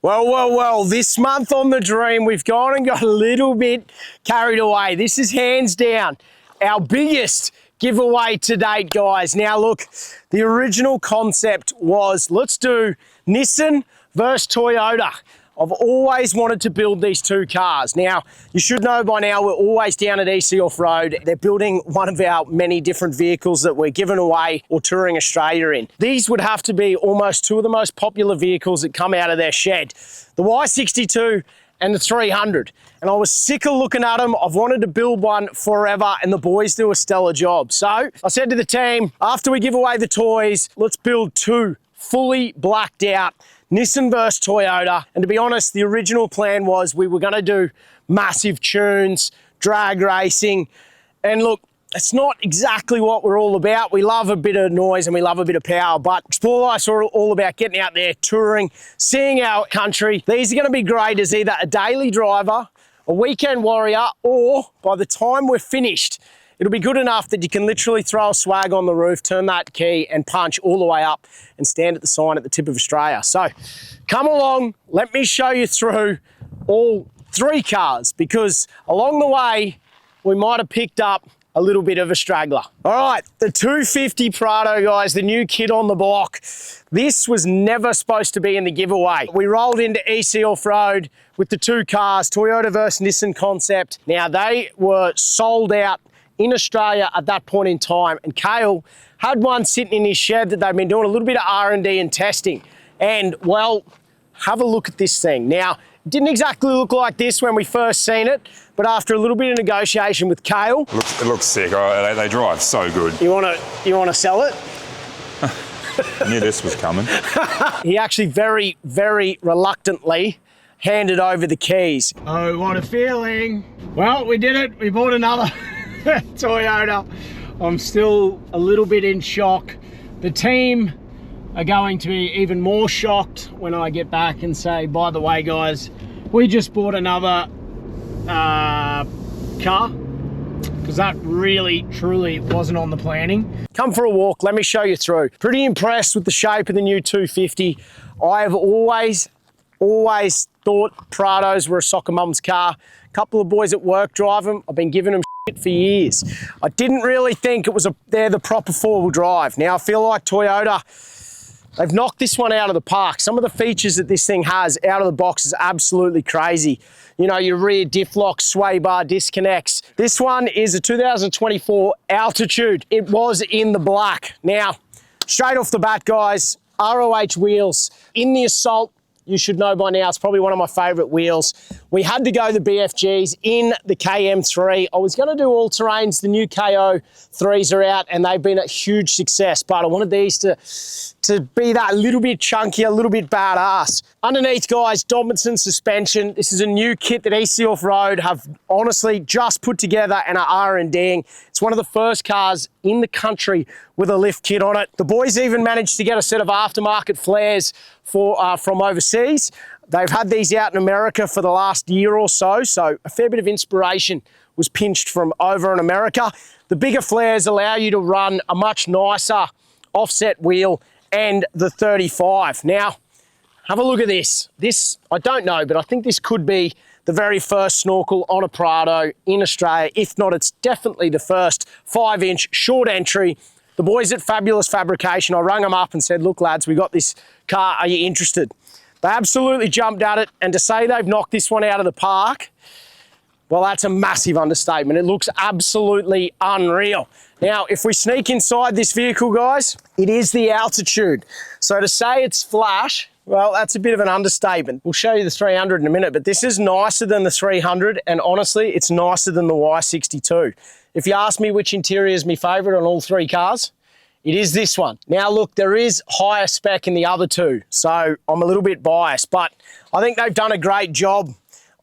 Well, this month on The Dream, we've gone and got a little bit carried away. This is hands down our biggest giveaway to date, guys. Now, look, the original concept was let's do Nissan versus Toyota. I've always wanted to build these two cars. Now, you should know by now we're always down at EC Off-Road. They're building one of our many different vehicles that we're giving away or touring Australia in. These would have to be almost two of the most popular vehicles that come out of their shed. The Y62 and the 300. And I was sick of looking at them. I've wanted to build one forever and the boys do a stellar job. So I said to the team, after we give away the toys, let's build two fully blacked out Nissan versus Toyota. And to be honest, the original plan was we were going to do massive tunes, drag racing. And look, it's not exactly what we're all about. We love a bit of noise and we love a bit of power, but Explore Life's all about getting out there, touring, seeing our country. These are going to be great as either a daily driver, a weekend warrior, or by the time we're finished, it'll be good enough that you can literally throw a swag on the roof, turn that key and punch all the way up and stand at the sign at the tip of Australia. So come along, let me show you through all three cars, because along the way, we might have picked up a little bit of a straggler. All right, the 250 Prado, guys, the new kid on the block. This was never supposed to be in the giveaway. We rolled into EC Off-Road with the two cars, Toyota versus Nissan concept. Now, they were sold out in Australia at that point in time, and Kale had one sitting in his shed that they've been doing a little bit of R&D and testing. And well, have a look at this thing. Now, it didn't exactly look like this when we first seen it, but after a little bit of negotiation with Kale, it looks sick. They drive so good. You want to sell it? I knew this was coming. He actually very, very reluctantly handed over the keys. Oh, what a feeling. Well, we did it. We bought another Toyota. I'm still a little bit in shock. The team are going to be even more shocked when I get back and say, by the way, guys, we just bought another car, because that really, truly wasn't on the planning. Come for a walk, let me show you through. Pretty impressed with the shape of the new 250. I have always thought Prados were a soccer mum's car. A couple of boys at work drive them. I've been giving them shit for years. I didn't really think they're the proper four-wheel drive. Now I feel like Toyota, they've knocked this one out of the park. Some of the features that this thing has out of the box is absolutely crazy. You know, your rear diff lock, sway bar disconnects. This one is a 2024 Altitude. It was in the black. Now, straight off the bat, guys, ROH wheels in the Assault. You should know by now, it's probably one of my favorite wheels. We had to go the BFGs in the KM3. I was gonna do all terrains. The new KO 3s are out and they've been a huge success, but I wanted these to be that little bit chunky, a little bit badass. Underneath, guys, Dobinson suspension. This is a new kit that EC Off-Road have honestly just put together and are R&Ding. It's one of the first cars in the country with a lift kit on it. The boys even managed to get a set of aftermarket flares from overseas. They've had these out in America for the last year or so a fair bit of inspiration was pinched from over in America. The bigger flares allow you to run a much nicer offset wheel and the 35. Now, have a look at this. This, I don't know, but I think this could be the very first snorkel on a Prado in Australia. If not, it's definitely the first 5-inch short entry. The boys at Fabulous Fabrication, I rang them up and said, look lads, we got this car, are you interested? They absolutely jumped at it, and to say they've knocked this one out of the park, well, that's a massive understatement. It looks absolutely unreal. Now, if we sneak inside this vehicle, guys, it is the Altitude. So to say it's flash, well, that's a bit of an understatement. We'll show you the 300 in a minute, but this is nicer than the 300, and honestly, it's nicer than the Y62. If you ask me which interior is my favorite on all three cars, it is this one. Now, look, there is higher spec in the other two, so I'm a little bit biased, but I think they've done a great job.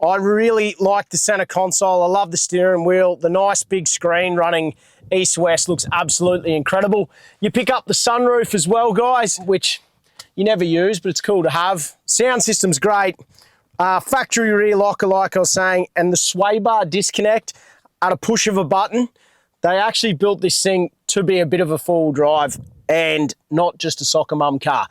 I really like the center console. I love the steering wheel. The nice big screen running east-west looks absolutely incredible. You pick up the sunroof as well, guys, which you never use, but it's cool to have. Sound system's great. Factory rear locker, like I was saying, and the sway bar disconnect at a push of a button. They actually built this thing to be a bit of a four-wheel drive, and not just a soccer mum car.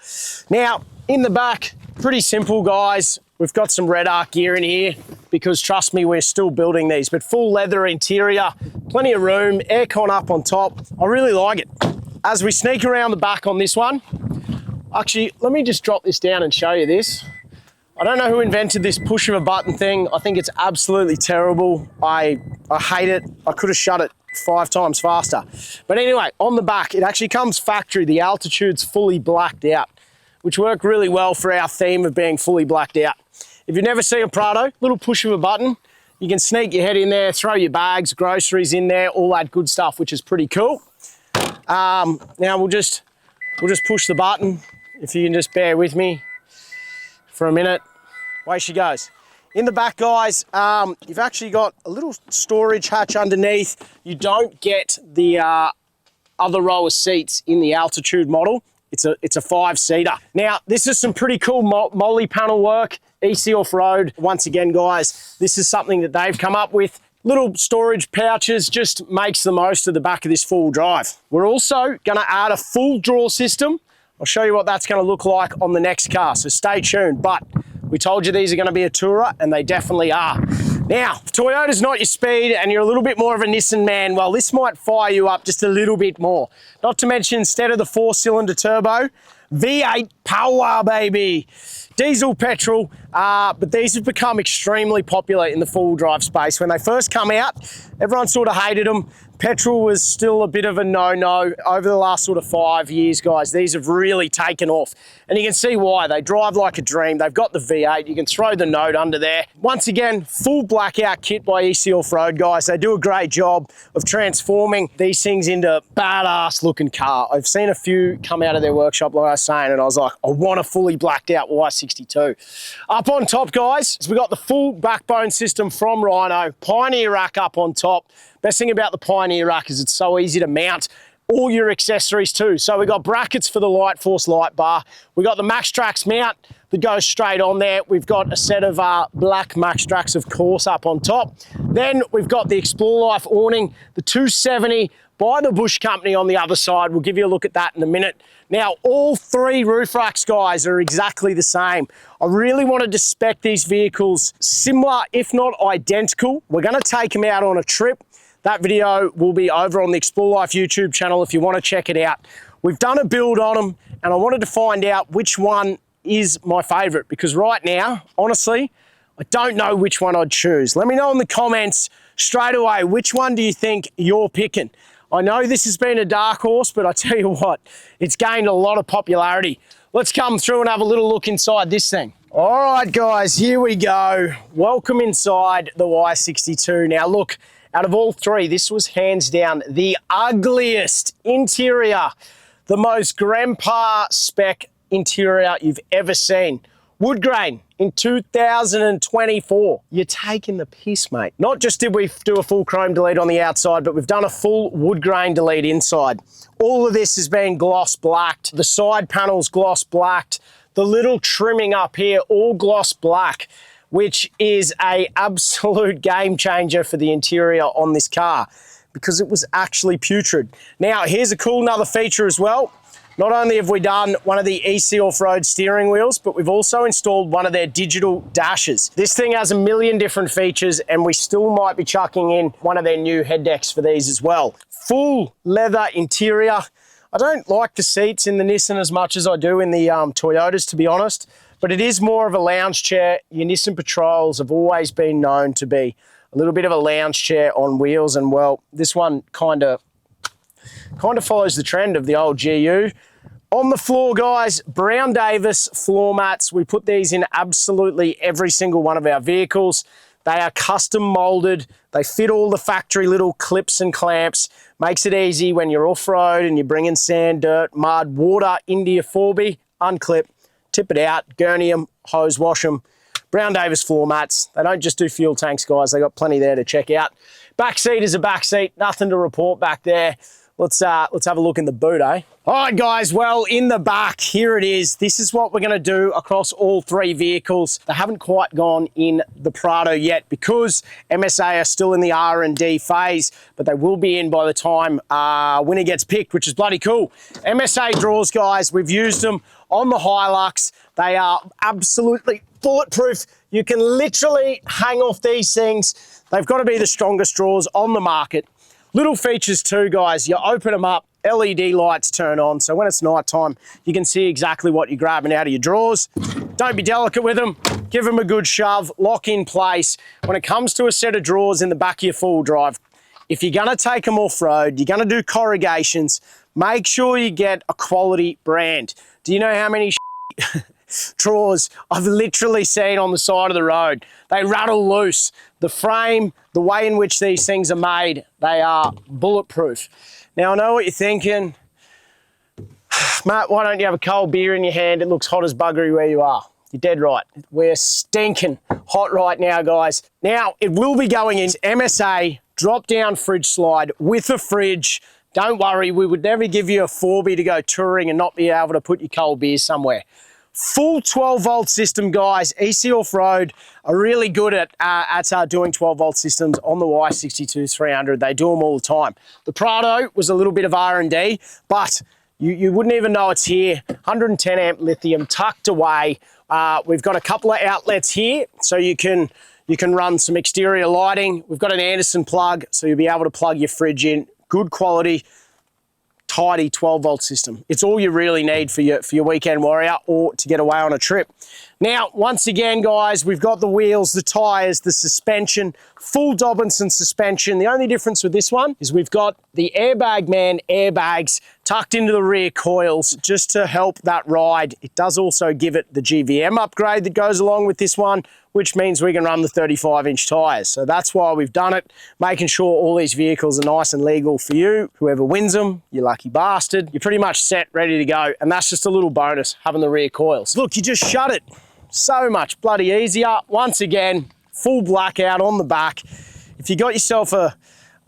Now, in the back, pretty simple, guys. We've got some Red Arc gear in here because, trust me, we're still building these, but full leather interior, plenty of room, aircon up on top. I really like it. As we sneak around the back on this one, actually, let me just drop this down and show you this. I don't know who invented this push of a button thing. I think it's absolutely terrible. I hate it. I could have shut it 5 times faster. But anyway, on the back, it actually comes factory. The altitude's fully blacked out, which worked really well for our theme of being fully blacked out. If you've never seen a Prado, little push of a button, you can sneak your head in there, throw your bags, groceries in there, all that good stuff, which is pretty cool. Now we'll just push the button. If you can just bear with me for a minute. Away she goes. In the back, guys, you've actually got a little storage hatch underneath. You don't get the other row of seats in the altitude model. It's a 5-seater. Now, this is some pretty cool molly panel work, EC Off-Road. Once again, guys, this is something that they've come up with. Little storage pouches, just makes the most of the back of this four-wheel drive. We're also gonna add a full draw system. I'll show you what that's gonna look like on the next car, so stay tuned. But we told you these are gonna be a tourer, and they definitely are. Now, if Toyota's not your speed and you're a little bit more of a Nissan man, well, this might fire you up just a little bit more. Not to mention, instead of the 4-cylinder turbo, V8 power, baby. Diesel, petrol, but these have become extremely popular in the four-wheel drive space. When they first come out, everyone sort of hated them. Petrol was still a bit of a no-no. Over the last sort of 5 years, guys, these have really taken off. And you can see why. They drive like a dream. They've got the V8. You can throw the note under there. Once again, full blackout kit by EC Off-Road, guys. They do a great job of transforming these things into badass looking car. I've seen a few come out of their workshop, like I was saying, and I was like, I want a fully blacked out Y62. Up on top, guys, we got the full backbone system from Rhino. Pioneer rack up on top. Best thing about the Pioneer rack is it's so easy to mount all your accessories too. So we got brackets for the Light Force light bar. We got the Max Trax mount that goes straight on there. We've got a set of black Max Trax, of course, up on top. Then we've got the Explore Life awning, the 270 by the Bush Company on the other side. We'll give you a look at that in a minute. Now, all 3 roof racks, guys, are exactly the same. I really wanted to spec these vehicles similar, if not identical. We're gonna take them out on a trip. That video will be over on the Explore Life YouTube channel if you want to check it out. We've done a build on them, and I wanted to find out which one is my favorite, because right now, honestly, I don't know which one I'd choose. Let me know in the comments straight away, which one do you think you're picking? I know this has been a dark horse, but I tell you what, it's gained a lot of popularity. Let's come through and have a little look inside this thing. All right, guys, here we go. Welcome inside the Y62. Now, look, out of all 3, this was hands down the ugliest interior, the most grandpa spec interior you've ever seen. Wood grain in 2024. You're taking the piss, mate. Not just did we do a full chrome delete on the outside, but we've done a full wood grain delete inside. All of this has been gloss blacked. The side panels gloss blacked. The little trimming up here, all gloss black, which is an absolute game changer for the interior on this car because it was actually putrid. Now, here's a cool another feature as well. Not only have we done one of the EC Off-Road steering wheels, but we've also installed one of their digital dashes. This thing has a million different features, and we still might be chucking in one of their new head decks for these as well. Full leather interior. I don't like the seats in the Nissan as much as I do in the Toyotas, to be honest. But it is more of a lounge chair. Your Nissan Patrols have always been known to be a little bit of a lounge chair on wheels, and well, this one kind of follows the trend of the old GU. On the floor, guys, Brown Davis floor mats. We put these in absolutely every single one of our vehicles. They are custom molded. They fit all the factory little clips and clamps. Makes it easy when you're off-road and you're bringing sand, dirt, mud, water into your 4B, unclip, tip it out, gurney them, hose wash them. Brown Davis floor mats. They don't just do fuel tanks, guys. They got plenty there to check out. Back seat is a back seat. Nothing to report back there. Let's have a look in the boot, eh? All right, guys, well, in the back, here it is. This is what we're gonna do across all three vehicles. They haven't quite gone in the Prado yet because MSA are still in the R&D phase, but they will be in by the time winner gets picked, which is bloody cool. MSA drawers, guys, we've used them on the Hilux. They are absolutely bulletproof. You can literally hang off these things. They've got to be the strongest drawers on the market. Little features too, guys. You open them up, LED lights turn on, so when it's nighttime, you can see exactly what you're grabbing out of your drawers. Don't be delicate with them. Give them a good shove, lock in place. When it comes to a set of drawers in the back of your four-wheel drive, if you're gonna take them off-road, you're gonna do corrugations, make sure you get a quality brand. Do you know how many drawers I've literally seen on the side of the road? They rattle loose. The frame, the way in which these things are made, they are bulletproof. Now, I know what you're thinking. Matt, why don't you have a cold beer in your hand? It looks hot as buggery where you are. You're dead right. We're stinking hot right now, guys. Now, it will be going in MSA drop-down fridge slide with a fridge. Don't worry, we would never give you a 4B to go touring and not be able to put your cold beers somewhere. Full 12-volt system, guys. EC Off-Road are really good at doing 12-volt systems on the Y62 300. They do them all the time. The Prado was a little bit of R&D, but you wouldn't even know it's here. 110 amp lithium tucked away. We've got a couple of outlets here, so you can run some exterior lighting. We've got an Anderson plug, so you'll be able to plug your fridge in. Good quality, tidy 12-volt system. It's all you really need for your weekend warrior or to get away on a trip. Now, once again, guys, we've got the wheels, the tyres, the suspension, full Dobinson suspension. The only difference with this one is we've got the Airbag Man airbags tucked into the rear coils just to help that ride. It does also give it the GVM upgrade that goes along with this one, which means we can run the 35-inch tyres. So that's why we've done it, making sure all these vehicles are nice and legal for you. Whoever wins them, you lucky bastard, you're pretty much set, ready to go. And that's just a little bonus, having the rear coils. Look, you just shut it. So much bloody easier. Once again, full blackout on the back. If you got yourself a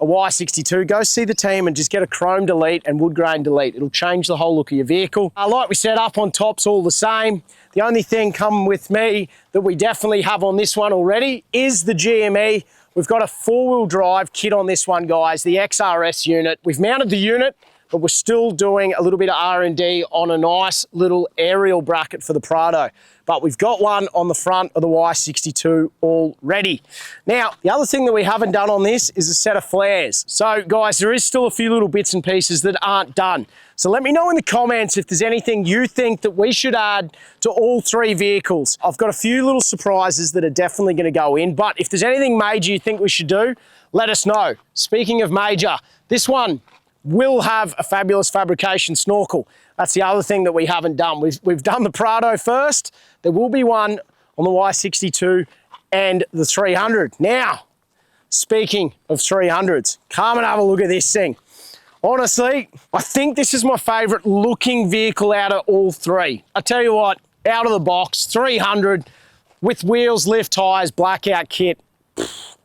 Y62, go see the team and just get a chrome delete and wood grain delete. It'll change the whole look of your vehicle. Like we said, up on top's all the same. The only thing coming with me that we definitely have on this one already is the GME. We've got a four-wheel drive kit on this one, guys, the XRS unit. We've mounted the unit, but we're still doing a little bit of R&D on a nice little aerial bracket for the Prado. But we've got one on the front of the Y62 already. Now, the other thing that we haven't done on this is a set of flares. So, guys, there is still a few little bits and pieces that aren't done. So let me know in the comments if there's anything you think that we should add to all three vehicles. I've got a few little surprises that are definitely going to go in, but if there's anything major you think we should do, let us know. Speaking of major, this one will have a fabulous fabrication snorkel. That's the other thing that we haven't done. We've done the Prado first. There will be one on the Y62 and the 300. Now, speaking of 300s, come and have a look at this thing. Honestly, I think this is my favorite looking vehicle out of all three. I tell you what, out of the box, 300 with wheels, lift tires, blackout kit,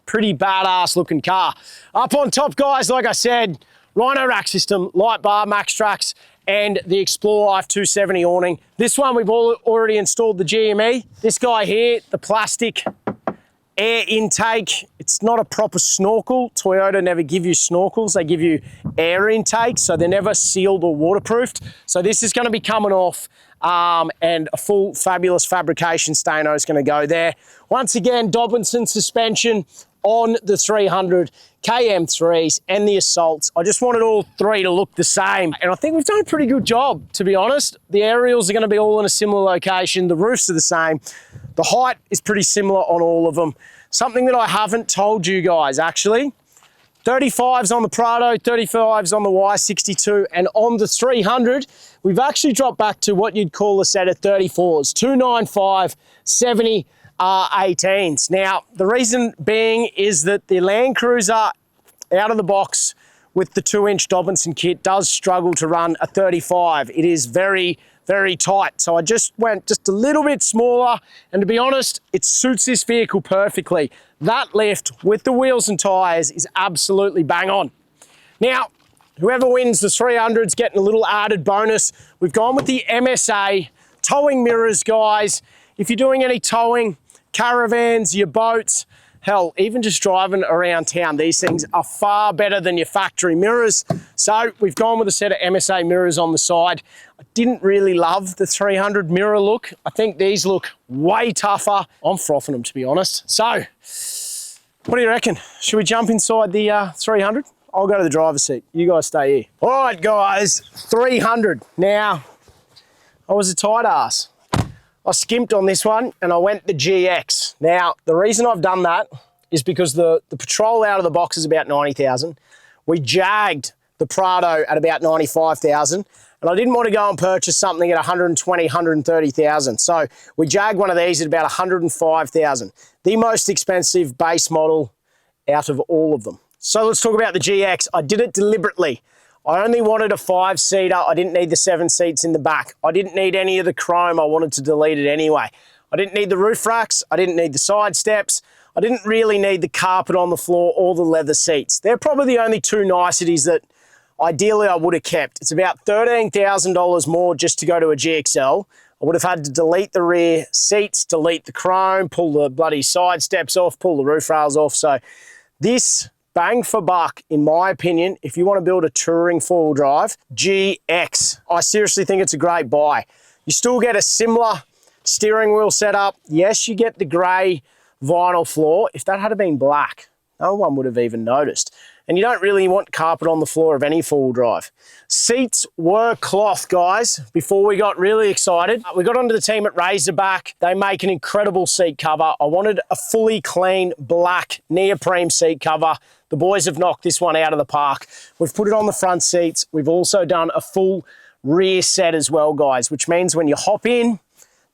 pretty badass looking car. Up on top, guys, like I said, Rhino rack system, light bar, max tracks, and the Explorer Life 270 awning. This one, we've already installed the GME. This guy here, the plastic air intake. It's not a proper snorkel. Toyota never give you snorkels. They give you air intake, so they're never sealed or waterproofed. So this is gonna be coming off and a full fabulous fabrication stano is gonna go there. Once again, Dobinson suspension on the 300, KM3s and the Assaults. I just wanted all three to look the same. And I think we've done a pretty good job, to be honest. The aerials are gonna be all in a similar location. The roofs are the same. The height is pretty similar on all of them. Something that I haven't told you guys, actually, 35s on the Prado, 35s on the Y62, and on the 300, we've actually dropped back to what you'd call a set of 34s, 295, 70, 18s. Now, the reason being is that the Land Cruiser out of the box with the 2-inch Dobinson kit does struggle to run a 35. It is very, very tight. So I just went just a little bit smaller, and to be honest, it suits this vehicle perfectly. That lift with the wheels and tires is absolutely bang on. Now, whoever wins the 300's getting a little added bonus. We've gone with the MSA towing mirrors, guys. If you're doing any towing, caravans, your boats, hell, even just driving around town, these things are far better than your factory mirrors. So we've gone with a set of MSA mirrors on the side. I didn't really love the 300 mirror look. I think these look way tougher. I'm frothing them, to be honest. So what do you reckon? Should we jump inside the 300? I'll go to the driver's seat. You guys stay here. All right, guys, 300. Now, I was a tight ass. I skimped on this one and I went the GX. Now, the reason I've done that is because the Patrol out of the box is about 90,000. We jagged the Prado at about 95,000, and I didn't want to go and purchase something at 120, 130,000. So we jagged one of these at about 105,000. The most expensive base model out of all of them. So let's talk about the GX. I did it deliberately. I only wanted a 5-seater. I didn't need the 7 seats in the back. I didn't need any of the chrome. I wanted to delete it anyway. I didn't need the roof racks. I didn't need the side steps. I didn't really need the carpet on the floor or the leather seats. They're probably the only two niceties that ideally I would have kept. It's about $13,000 more just to go to a GXL. I would have had to delete the rear seats, delete the chrome, pull the bloody side steps off, pull the roof rails off. So this, bang for buck, in my opinion, if you want to build a touring 4-wheel drive, GX. I seriously think it's a great buy. You still get a similar steering wheel setup. Yes, you get the grey vinyl floor. If that had been black, no one would have even noticed. And you don't really want carpet on the floor of any 4-wheel drive. Seats were cloth, guys, before we got really excited. We got onto the team at Razorback. They make an incredible seat cover. I wanted a fully clean black neoprene seat cover. The boys have knocked this one out of the park. We've put it on the front seats. We've also done a full rear set as well, guys, which means when you hop in,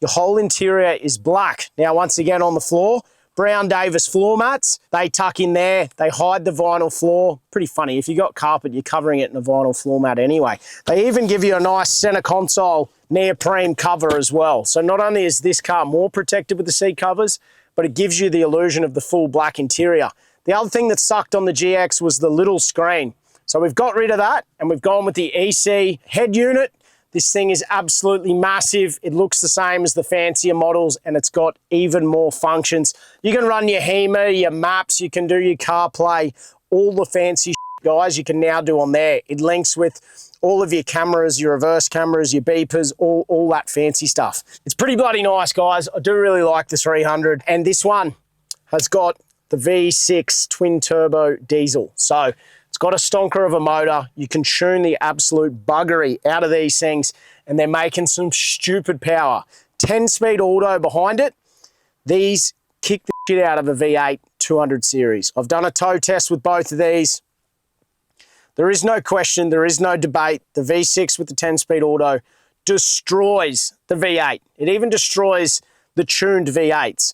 the whole interior is black. Now, once again, on the floor, Brown Davis floor mats. They tuck in there. They hide the vinyl floor. Pretty funny. If you got carpet, you're covering it in a vinyl floor mat anyway. They even give you a nice center console neoprene cover as well. So not only is this car more protected with the seat covers, but it gives you the illusion of the full black interior. The other thing that sucked on the GX was the little screen. So we've got rid of that and we've gone with the EC head unit. This thing is absolutely massive. It looks the same as the fancier models and it's got even more functions. You can run your HEMA, your maps, you can do your CarPlay, all the fancy shit, guys, you can now do on there. It links with all of your cameras, your reverse cameras, your beepers, all that fancy stuff. It's pretty bloody nice, guys. I do really like the 300. And this one has got the V6 twin turbo diesel. So it's got a stonker of a motor. You can tune the absolute buggery out of these things and they're making some stupid power. 10-speed auto behind it. These kick the shit out of a V8 200 series. I've done a tow test with both of these. There is no question, there is no debate. The V6 with the 10-speed auto destroys the V8. It even destroys the tuned V8s.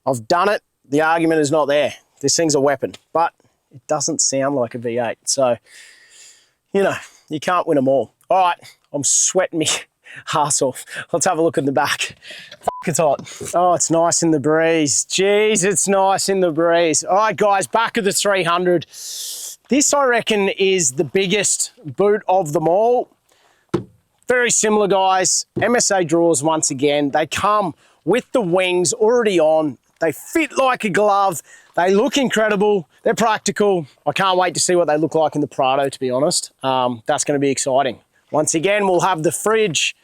I've done it. The argument is not there. This thing's a weapon, but it doesn't sound like a V8. So, you know, you can't win them all. All right, I'm sweating me ass off. Let's have a look in the back. It's hot. Oh, it's nice in the breeze. Jeez, it's nice in the breeze. All right, guys, back of the 300. This, I reckon, is the biggest boot of them all. Very similar, guys. MSA drawers, once again. They come with the wings already on. They fit like a glove. They look incredible. They're practical. I can't wait to see what they look like in the Prado, to be honest. That's going to be exciting. Once again, we'll have the fridge,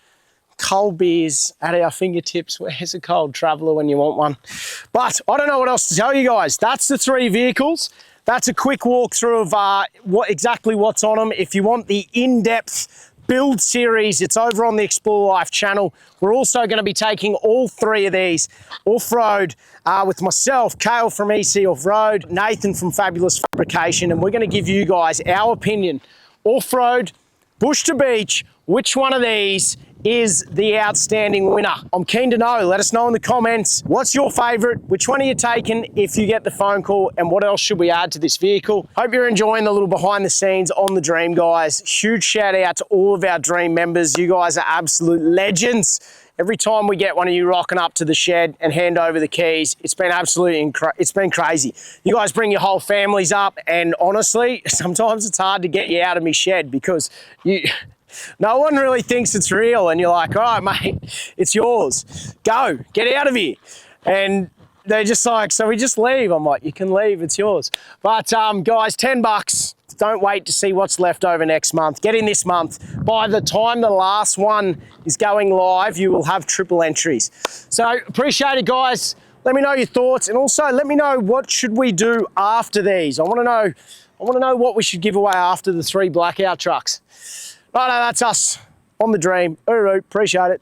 cold beers at our fingertips. Where's a cold traveller when you want one? But I don't know what else to tell you guys. That's the 3 vehicles. That's a quick walkthrough of exactly what's on them. If you want the in-depth build series, it's over on the Explore Life channel. We're also going to be taking all 3 of these off-road with myself, Kale from EC Off-Road, Nathan from Fabulous Fabrication, and we're going to give you guys our opinion. Off-road, bush to beach, which one of these is the outstanding winner? I'm keen to know. Let us know in the comments. What's your favorite? Which one are you taking if you get the phone call? And what else should we add to this vehicle? Hope you're enjoying the little behind the scenes on the Dream, guys. Huge shout out to all of our Dream members. You guys are absolute legends. Every time we get one of you rocking up to the shed and hand over the keys, it's been absolutely it's been crazy. You guys bring your whole families up, and honestly, sometimes it's hard to get you out of me shed because no one really thinks it's real, and you're like, all right, mate, it's yours. Go, get out of here. And they're just like, so we just leave. I'm like, you can leave, it's yours. But guys, $10. Don't wait to see what's left over next month. Get in this month. By the time the last one is going live, you will have triple entries. So appreciate it, guys. Let me know your thoughts, and also let me know what should we do after these. I want to know what we should give away after the 3 blackout trucks. Right, that's us on the dream. Appreciate it.